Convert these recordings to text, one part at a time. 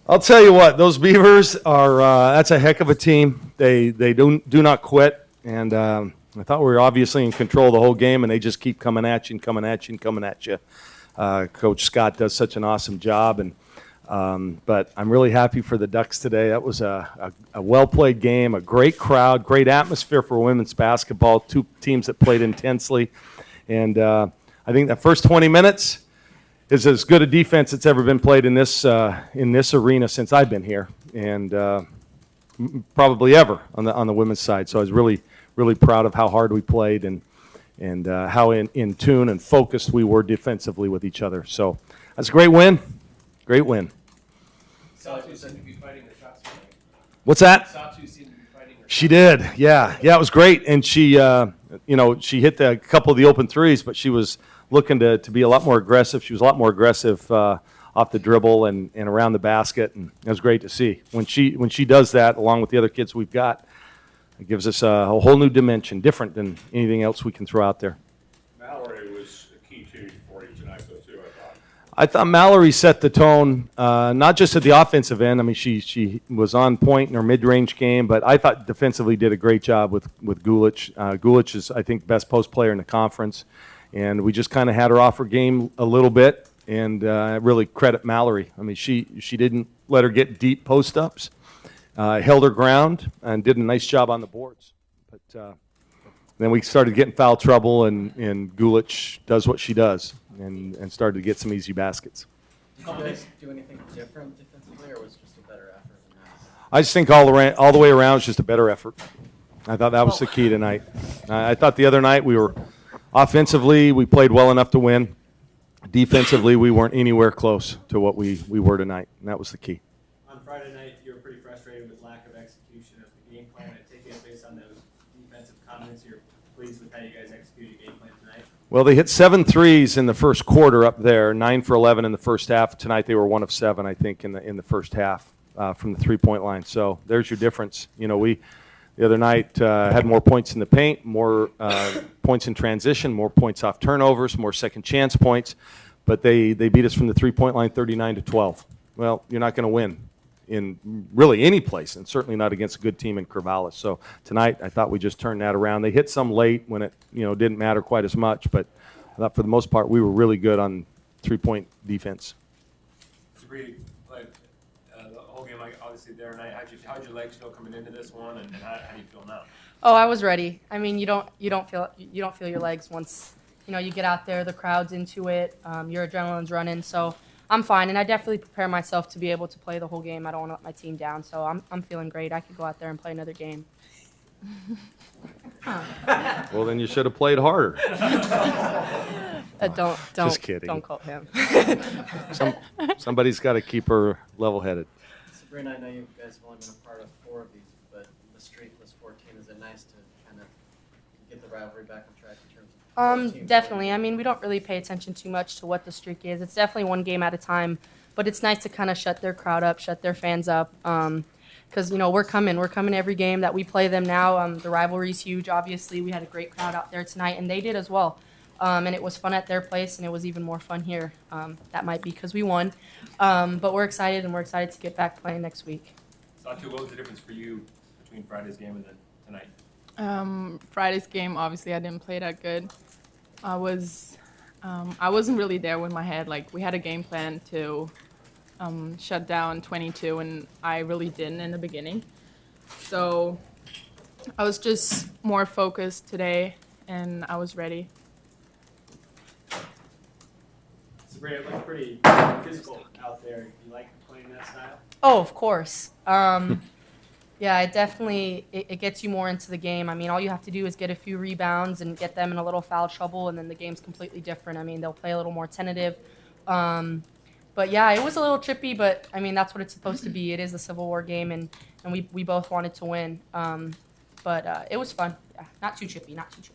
I'll tell you what, those Beavers are, that's a heck of a team. They do not quit, and I thought we were obviously in control the whole game, and they just keep coming at you and coming at you and coming at you. Coach Scott does such an awesome job, and but I'm really happy for the Ducks today. That was a well-played game, a great crowd, great atmosphere for women's basketball, two teams that played intensely, and I think that first 20 minutes is as good a defense that's ever been played in this arena since I've been here, and probably ever on the women's side. So I was really proud of how hard we played and how in tune and focused we were defensively with each other. So that's a great win. Great win. Satu seemed to be fighting the shots tonight. What's that? Satu seemed to be fighting her She did. Yeah, it was great, and she she hit a couple of the open threes, but she was looking to be a lot more aggressive. She was a lot more aggressive off the dribble and around the basket, and it was great to see. When she does that, along with the other kids we've got, it gives us a whole new dimension, different than anything else we can throw out there. Mallory was a key too for you tonight, though, too, I thought. I thought Mallory set the tone, not just at the offensive end. I mean, she was on point in her mid-range game, but I thought defensively did a great job with Gulich. Gulich is, I think, best post player in the conference. And we just kind of had her off her game a little bit, and I really credit Mallory. I mean, she didn't let her get deep post-ups, held her ground, and did a nice job on the boards. But then we started getting foul trouble, and Gulich does what she does, and started to get some easy baskets. Did you guys do anything different defensively, or was it just a better effort than that? I just think all the way around, it's just a better effort. I thought that was the key tonight. I thought the other night we were – offensively, we played well enough to win. Defensively, we weren't anywhere close to what we were tonight, and that was the key. On Friday night, you were pretty frustrated with lack of execution of the game plan. I take it based on those defensive comments, you're pleased with how you guys executed your game plan tonight? Well, they hit 7 threes in the first quarter up there, 9 for 11 in the first half. Tonight they were 1 of 7, I think, in the first half from the three-point line. So there's your difference. You know, the other night had more points in the paint, more points in transition, more points off turnovers, more second chance points, but they beat us from the three-point line 39-12. Well, you're not going to win in really any place, and certainly not against a good team in Corvallis. So tonight I thought we just turned that around. They hit some late when it didn't matter quite as much, but I thought for the most part we were really good on three-point defense. Sabally played the whole game, like obviously the other night. How'd your legs feel coming into this one, and how do you feel now? Oh, I was ready. I mean, you don't feel your legs once you get out there. The crowd's into it. Your adrenaline's running, so I'm fine. And I definitely prepare myself to be able to play the whole game. I don't want to let my team down, so I'm feeling great. I could go out there and play another game. Well, then you should have played harder. Don't. Just kidding. Don't call him. Somebody's got to keep her level-headed. Sabrina, I know you guys have only been a part of 4 of these, but the streak was 14. Is it nice to kind of get the rivalry back on track in terms of Definitely. I mean, we don't really pay attention too much to what the streak is. It's definitely one game at a time, but it's nice to kind of shut their crowd up, shut their fans up, because we're coming every game that we play them now. The rivalry's huge. Obviously, we had a great crowd out there tonight, and they did as well. And it was fun at their place, and it was even more fun here. That might be because we won, but we're excited, and we're excited to get back playing next week. Satu, what was the difference for you between Friday's game and then tonight? Friday's game, obviously, I didn't play that good. I wasn't really there with my head. Like, we had a game plan to shut down 22, and I really didn't in the beginning. So I was just more focused today, and I was ready. Sabrina, it looked pretty physical out there. You like playing that style? Oh, of course. Yeah, it definitely it gets you more into the game. I mean, all you have to do is get a few rebounds and get them in a little foul trouble, and then the game's completely different. I mean, they'll play a little more tentative. But yeah, it was a little trippy, but I mean, that's what it's supposed to be. It is a Civil War game, and we both wanted to win. But it was fun. Yeah, not too trippy, not too trippy.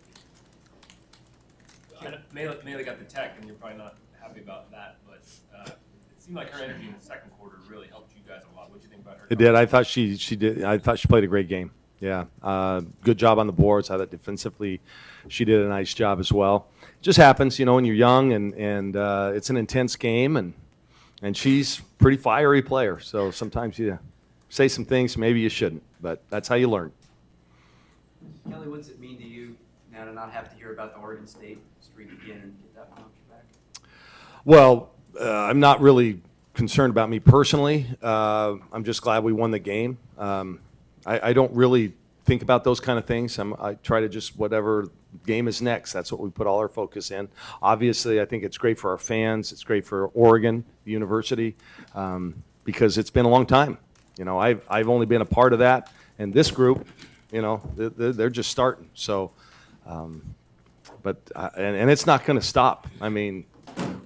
Melee got the tech, and you're probably not happy about that, but it seemed like her energy in the second quarter really helped you guys a lot. What do you think about her? It did. I thought she did. I thought she played a great game. Yeah, good job on the boards. I thought defensively, she did a nice job as well. It just happens, when you're young and it's an intense game, and And she's a pretty fiery player, so sometimes you say some things maybe you shouldn't, but that's how you learn. Kelly, what's it mean to you now to not have to hear about the Oregon State streak again and get that one off your back? Well, I'm not really concerned about me personally. I'm just glad we won the game. I don't really think about those kind of things. I try to just whatever game is next. That's what we put all our focus in. Obviously, I think it's great for our fans. It's great for Oregon, the university, because it's been a long time. You know, I've only been a part of that, and this group, you know, they're just starting. So, but it's not going to stop. I mean,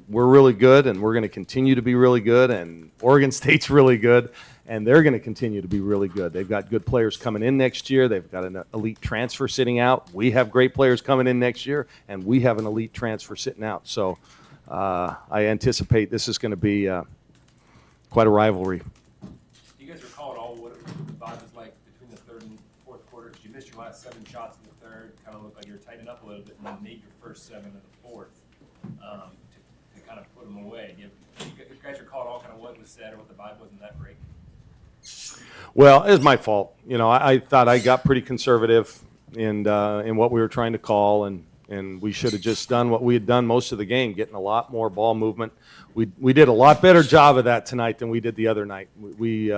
we're really good, and we're going to continue to be really good, and Oregon State's really good, and they're going to continue to be really good. They've got good players coming in next year. They've got an elite transfer sitting out. We have great players coming in next year, and we have an elite transfer sitting out. So I anticipate this is going to be quite a rivalry. Do you guys recall at all what the vibe was like between the third and fourth quarter? Because you missed your last 7 shots in the third, kind of looked like you were tightening up a little bit, and then made your first 7 in the fourth to kind of put them away. Do you guys recall at all kind of what was said or what the vibe was in that break? Well, it was my fault. You know, I thought I got pretty conservative in what we were trying to call, and we should have just done what we had done most of the game, getting a lot more ball movement. We did a lot better job of that tonight than we did the other night. We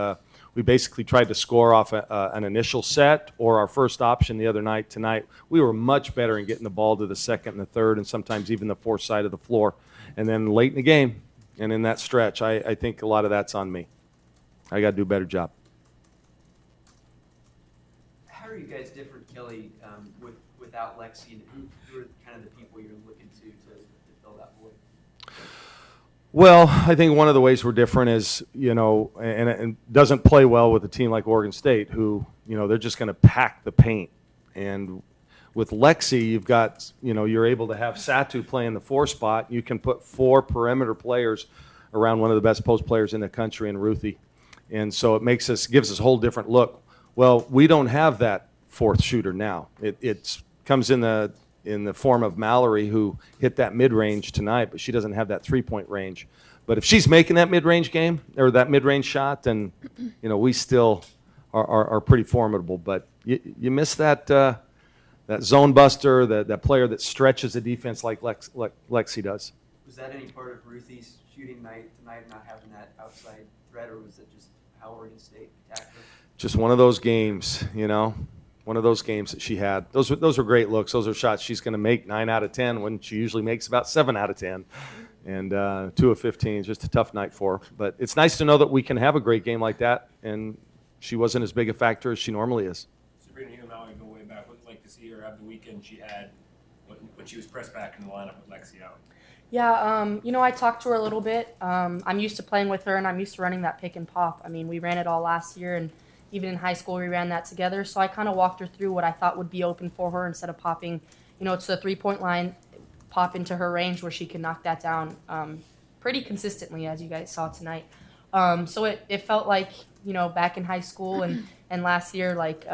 basically tried to score off an initial set or our first option the other night. Tonight, we were much better in getting the ball to the second and the third and sometimes even the fourth side of the floor. And then late in the game and in that stretch, I think a lot of that's on me. I got to do a better job. How are you guys different, Kelly, without Lexi? And who are kind of the people you're looking to fill that void? Well, I think one of the ways we're different is, you know, and doesn't play well with a team like Oregon State, who, you know, they're just going to pack the paint. And with Lexi, you've got, you know, you're able to have Satu play in the 4 spot. You can put 4 perimeter players around one of the best post players in the country in Ruthie. And so it gives us a whole different look. Well, we don't have that 4th shooter now. It comes in the form of Mallory, who hit that mid-range tonight, but she doesn't have that 3-point range. But if she's making that mid-range game or that mid-range shot, then, you know, we still are pretty formidable. But you miss that zone buster, that player that stretches the defense like Lexi does. Was that any part of Ruthie's shooting night tonight, not having that outside threat, or was it just how Oregon State attacked her? Just one of those games, you know, one of those games that she had. Those are great looks. Those are shots she's going to make 9 out of 10 when she usually makes about 7 out of 10. And 2 of 15 is just a tough night for her. But it's nice to know that we can have a great game like that, and she wasn't as big a factor as she normally is. Sabrina, you and Mallory go way back. What's it like to see her have the weekend she had when she was pressed back in the lineup with Lexi out? Yeah, you know, I talked to her a little bit. I'm used to playing with her, and I'm used to running that pick and pop. I mean, we ran it all last year, and even in high school we ran that together. So I kind of walked her through what I thought would be open for her instead of popping, you know, to the 3-point line, pop into her range where she can knock that down pretty consistently, as you guys saw tonight. So it felt like, you know, back in high school and last year, like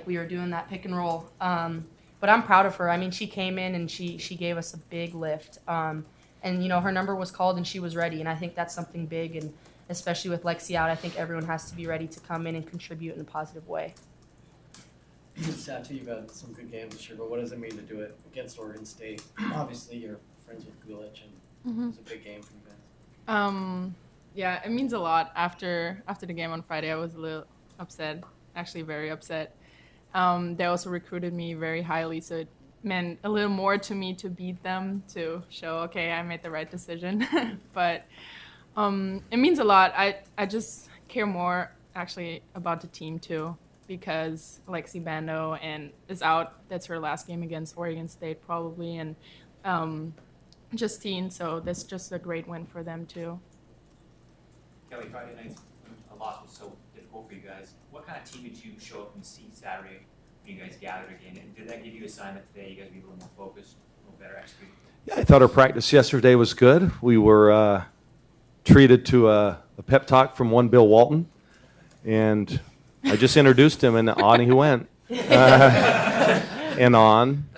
we were doing that pick and roll. But I'm proud of her. I mean, she came in and she gave us a big lift. And, you know, her number was called and she was ready. And I think that's something big. And especially with Lexi out, I think everyone has to be ready to come in and contribute in a positive way. Satu, you've had some good games this year, but what does it mean to do it against Oregon State? Obviously, you're friends with Gulich, and it was a big game for you guys. Yeah, it means a lot. After the game on Friday, I was a little upset, actually very upset. They also recruited me very highly, so it meant a little more to me to beat them, to show, okay, I made the right decision. But it means a lot. I just care more, actually, about the team, too, because Lexi Bando is out. That's her last game against Oregon State, probably, and Justine, so that's just a great win for them, too. Kelly, Friday night's a loss was so difficult for you guys. What kind of team did you show up and see Saturday when you guys gathered again? And did that give you a sign that today you guys would be a little more focused, a little better executed? Yeah, I thought our practice yesterday was good. We were treated to a pep talk from one Bill Walton, and I just introduced him, and on he went, and on.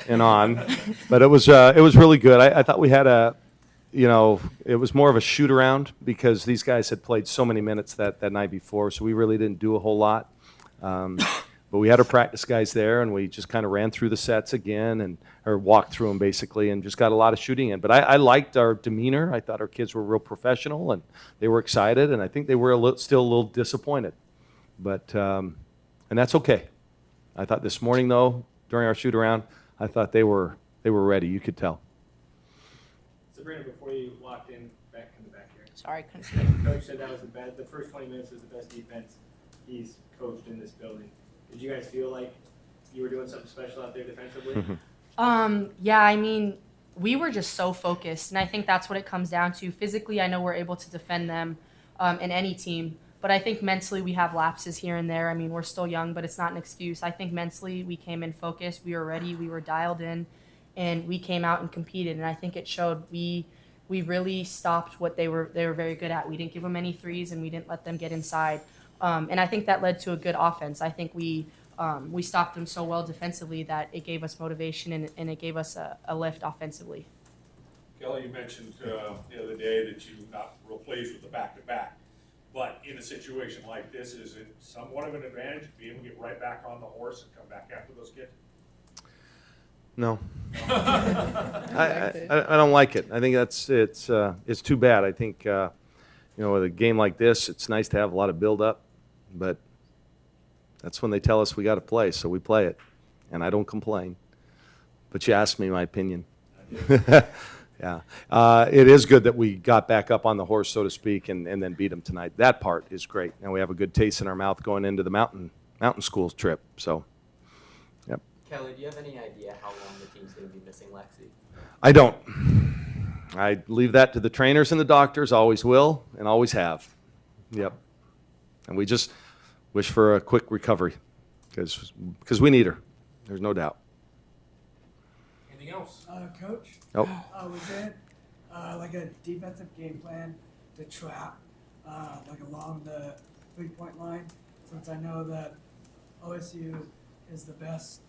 But it was really good. I thought we had a you know, it was more of a shoot around because these guys had played so many minutes that night before, so we really didn't do a whole lot. But we had our practice guys there, and we just kind of ran through the sets again, or walked through them basically, and just got a lot of shooting in. But I liked our demeanor. I thought our kids were real professional, and they were excited, and I think they were still a little disappointed. But, and that's okay. I thought this morning, though, during our shoot around, I thought they were ready. You could tell. Sabrina, before you walked in back here, Sorry, couldn't see. Coach said that was the first 20 minutes was the best defense he's coached in this building. Did you guys feel like you were doing something special out there defensively? Yeah, I mean, we were just so focused, and I think that's what it comes down to. Physically, I know we're able to defend them in any team, but I think mentally we have lapses here and there. I mean, we're still young, but it's not an excuse. I think mentally we came in focused, we were ready, we were dialed in, and we came out and competed, and I think it showed. We really stopped what they were very good at. We didn't give them any threes, and we didn't let them get inside. And I think that led to a good offense. I think we stopped them so well defensively that it gave us motivation and it gave us a lift offensively. Kelly, you mentioned the other day that you're not real pleased with the back-to-back. But in a situation like this, is it somewhat of an advantage to be able to get right back on the horse and come back after those kids? No. I don't like it. I think it's too bad. I think, with a game like this, it's nice to have a lot of build-up, but that's when they tell us we got to play, so we play it, and I don't complain. But you asked me my opinion. Yeah. It is good that we got back up on the horse, so to speak, and then beat them tonight. That part is great, and we have a good taste in our mouth going into the mountain school trip. So, yep. Kelly, do you have any idea how long the team's going to be missing Lexi? I don't. I leave that to the trainers and the doctors. Always will and always have. Yep. And we just wish for a quick recovery because we need her. There's no doubt. Anything else? Coach, Nope. was it like a defensive game plan to trap like along the 3-point line? Since I know that OSU is the best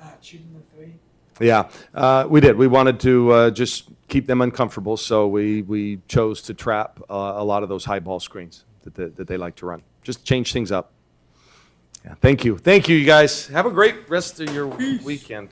at shooting the three. Yeah, we did. We wanted to just keep them uncomfortable, so we chose to trap a lot of those high ball screens that they like to run. Just change things up. Yeah, thank you. Thank you, you guys. Have a great rest of your weekend.